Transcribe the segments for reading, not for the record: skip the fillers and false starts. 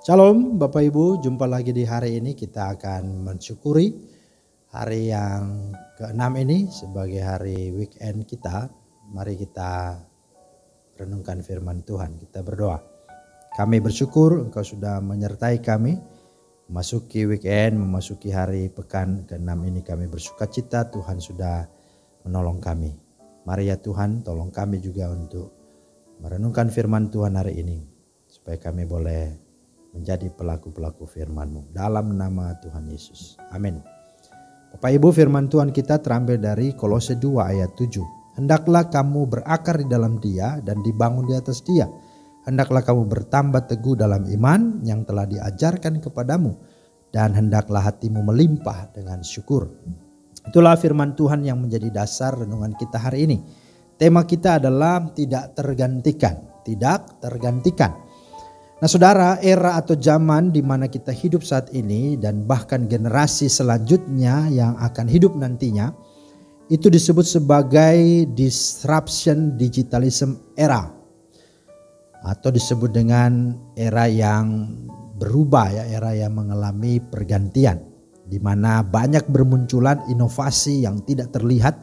Shalom Bapak Ibu, jumpa lagi di hari ini. Kita akan mensyukuri hari yang ke-6 ini sebagai hari weekend kita. Mari kita renungkan firman Tuhan, kita berdoa. Kami bersyukur Engkau sudah menyertai kami memasuki weekend, memasuki hari pekan ke-6 ini. Kami bersukacita Tuhan sudah menolong kami. Mari ya Tuhan, tolong kami juga untuk merenungkan firman Tuhan hari ini, supaya kami boleh menjadi pelaku-pelaku firman-Mu dalam nama Tuhan Yesus. Amin. Bapak Ibu, firman Tuhan kita terambil dari Kolose 2 ayat 7. Hendaklah kamu berakar di dalam Dia dan dibangun di atas Dia. Hendaklah kamu bertambah teguh dalam iman yang telah diajarkan kepadamu, dan hendaklah hatimu melimpah dengan syukur. Itulah firman Tuhan yang menjadi dasar renungan kita hari ini. Tema kita adalah tidak tergantikan, tidak tergantikan. Nah saudara, era atau zaman di mana kita hidup saat ini dan bahkan generasi selanjutnya yang akan hidup nantinya, itu disebut sebagai disruption digitalism era, atau disebut dengan era yang berubah, ya, era yang mengalami pergantian, di mana banyak bermunculan inovasi yang tidak terlihat,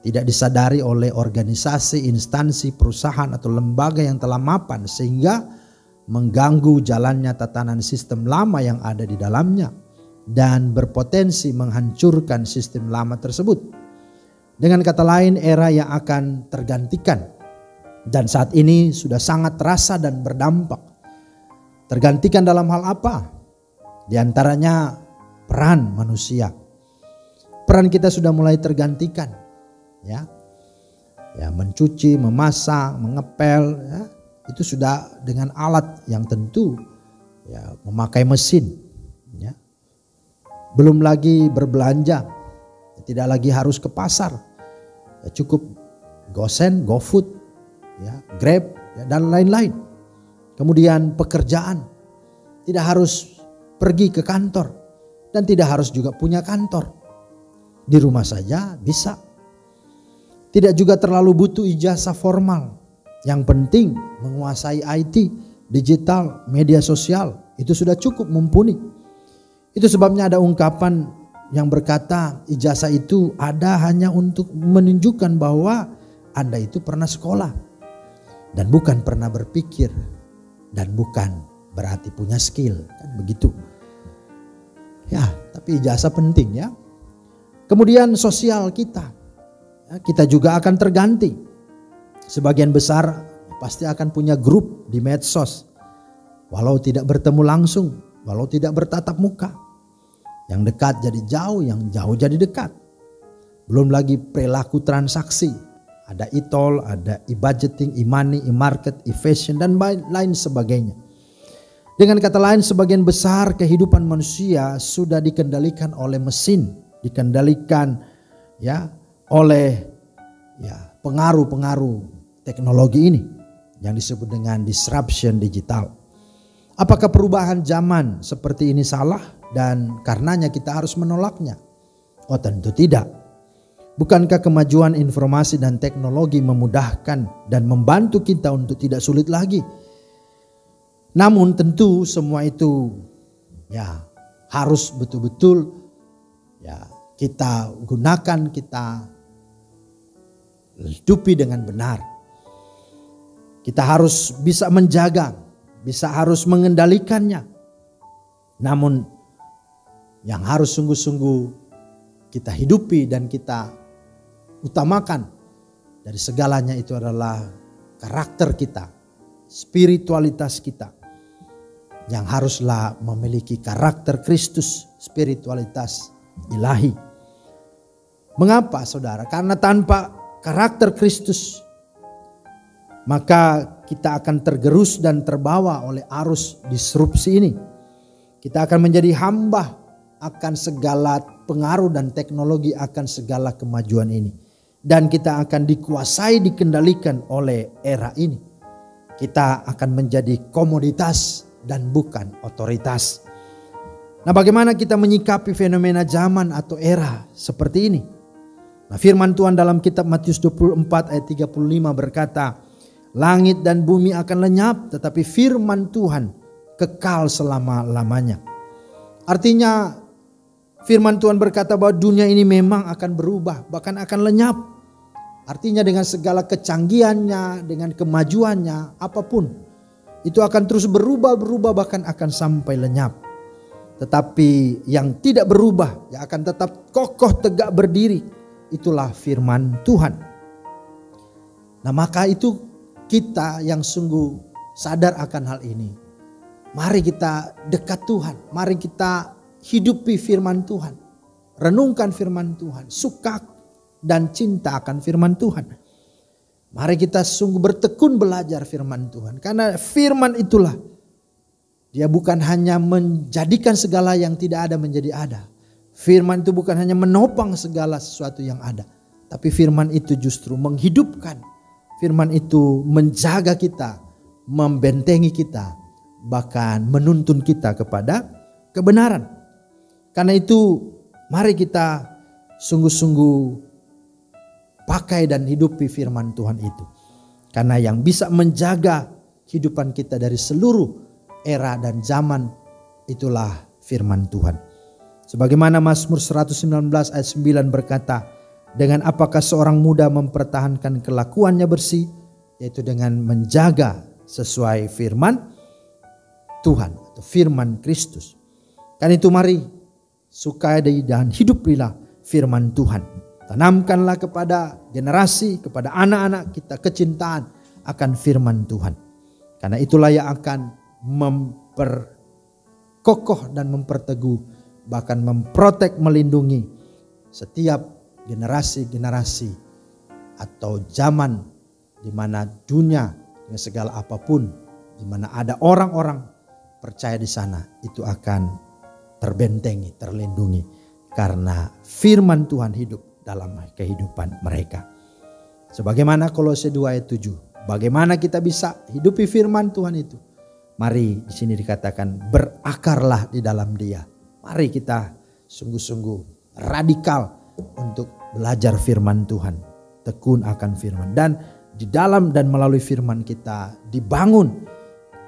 tidak disadari oleh organisasi, instansi, perusahaan atau lembaga yang telah mapan, sehingga mengganggu jalannya tatanan sistem lama yang ada di dalamnya dan berpotensi menghancurkan sistem lama tersebut. Dengan kata lain, era yang akan tergantikan dan saat ini sudah sangat terasa dan berdampak. Tergantikan dalam hal apa? Di antaranya peran manusia. Peran kita sudah mulai tergantikan, ya, mencuci, memasak, mengepel, ya. Itu sudah dengan alat yang tentu, ya, memakai mesin, ya. Belum lagi berbelanja, tidak lagi harus ke pasar, ya, cukup GoSend, GoFood, ya, Grab, ya, dan lain-lain. Kemudian pekerjaan, tidak harus pergi ke kantor dan tidak harus juga punya kantor, di rumah saja bisa. Tidak juga terlalu butuh ijazah formal. Yang penting menguasai IT, digital, media sosial, itu sudah cukup mumpuni. Itu sebabnya ada ungkapan yang berkata ijazah itu ada hanya untuk menunjukkan bahwa Anda itu pernah sekolah dan bukan pernah berpikir, dan bukan berarti punya skill, kan begitu. Ya, tapi ijazah penting, ya. Kemudian sosial kita, ya, kita juga akan terganti. Sebagian besar pasti akan punya grup di medsos, walau tidak bertemu langsung, walau tidak bertatap muka. Yang dekat jadi jauh, yang jauh jadi dekat. Belum lagi perilaku transaksi, ada e-toll, ada e-budgeting, e-money, e-market, e-fashion, dan lain sebagainya. Dengan kata lain, sebagian besar kehidupan manusia sudah dikendalikan oleh mesin, dikendalikan, ya, oleh, ya, pengaruh-pengaruh teknologi ini yang disebut dengan disruption digital. Apakah perubahan zaman seperti ini salah dan karenanya kita harus menolaknya? Oh, tentu tidak. Bukankah kemajuan informasi dan teknologi memudahkan dan membantu kita untuk tidak sulit lagi? Namun tentu semua itu, ya, harus betul-betul, ya, kita gunakan, kita hidupi dengan benar. Kita harus bisa menjaga, harus mengendalikannya. Namun yang harus sungguh-sungguh kita hidupi dan kita utamakan dari segalanya itu adalah karakter kita, spiritualitas kita, yang haruslah memiliki karakter Kristus, spiritualitas ilahi. Mengapa saudara? Karena tanpa karakter Kristus, maka kita akan tergerus dan terbawa oleh arus disrupsi ini. Kita akan menjadi hamba akan segala pengaruh dan teknologi, akan segala kemajuan ini. Dan kita akan dikuasai, dikendalikan oleh era ini. Kita akan menjadi komoditas dan bukan otoritas. Nah, bagaimana kita menyikapi fenomena zaman atau era seperti ini? Nah, firman Tuhan dalam kitab Matius 24 ayat 35 berkata, langit dan bumi akan lenyap, tetapi firman Tuhan kekal selama-lamanya. Artinya firman Tuhan berkata bahwa dunia ini memang akan berubah, bahkan akan lenyap. Artinya dengan segala kecanggihannya, dengan kemajuannya, apapun, itu akan terus berubah, bahkan akan sampai lenyap. Tetapi yang tidak berubah, yang akan tetap kokoh tegak berdiri, itulah firman Tuhan. Nah, maka itu kita yang sungguh sadar akan hal ini, mari kita dekat Tuhan, mari kita hidupi firman Tuhan, renungkan firman Tuhan, suka dan cinta akan firman Tuhan. Mari kita sungguh bertekun belajar firman Tuhan, karena firman itulah dia bukan hanya menjadikan segala yang tidak ada menjadi ada. Firman itu bukan hanya menopang segala sesuatu yang ada, tapi firman itu justru menghidupkan. Firman itu menjaga kita, membentengi kita, bahkan menuntun kita kepada kebenaran. Karena itu mari kita sungguh-sungguh pakai dan hidupi firman Tuhan itu. Karena yang bisa menjaga kehidupan kita dari seluruh era dan zaman itulah firman Tuhan. Sebagaimana Mazmur 119 ayat 9 berkata, dengan apakah seorang muda mempertahankan kelakuannya bersih, yaitu dengan menjaga sesuai firman Tuhan atau firman Kristus. Karena itu mari sukai dan hidupilah firman Tuhan. Tanamkanlah kepada generasi, kepada anak-anak kita kecintaan akan firman Tuhan. Karena itulah yang akan memperkokoh dan memperteguh, bahkan memprotek, melindungi setiap generasi-generasi atau zaman di mana dunia dengan segala apapun, di mana ada orang-orang percaya di sana, itu akan terbentengi, terlindungi karena firman Tuhan hidup dalam kehidupan mereka. Sebagaimana Kolose 2 ayat 7, bagaimana kita bisa hidupi firman Tuhan itu? Mari di sini dikatakan berakarlah di dalam Dia. Mari kita sungguh-sungguh radikal untuk belajar firman Tuhan, tekun akan firman, dan di dalam dan melalui firman kita dibangun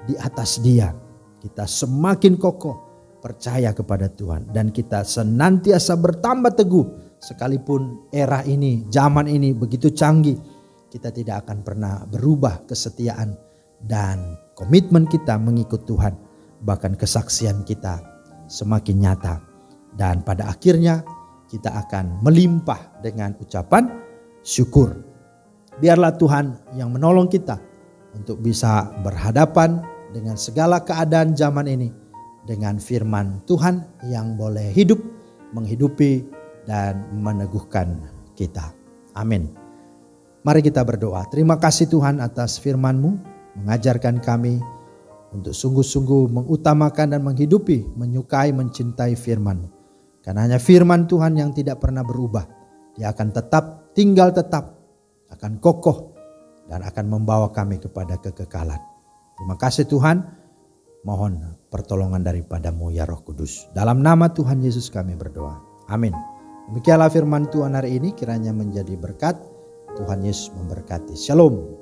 di atas Dia. Kita semakin kokoh percaya kepada Tuhan dan kita senantiasa bertambah teguh sekalipun era ini, zaman ini begitu canggih. Kita tidak akan pernah berubah kesetiaan dan komitmen kita mengikut Tuhan, bahkan kesaksian kita semakin nyata dan pada akhirnya kita akan melimpah dengan ucapan syukur. Biarlah Tuhan yang menolong kita untuk bisa berhadapan dengan segala keadaan zaman ini dengan firman Tuhan yang boleh hidup, menghidupi dan meneguhkan kita. Amin. Mari kita berdoa. Terima kasih Tuhan atas firman-Mu, mengajarkan kami untuk sungguh-sungguh mengutamakan dan menghidupi, menyukai, mencintai firman-Mu. Karena hanya firman Tuhan yang tidak pernah berubah. Dia akan tetap, tinggal tetap, akan kokoh dan akan membawa kami kepada kekekalan. Terima kasih Tuhan. Mohon pertolongan daripada-Mu ya Roh Kudus. Dalam nama Tuhan Yesus kami berdoa. Amin. Demikianlah firman Tuhan hari ini, kiranya menjadi berkat. Tuhan Yesus memberkati. Shalom.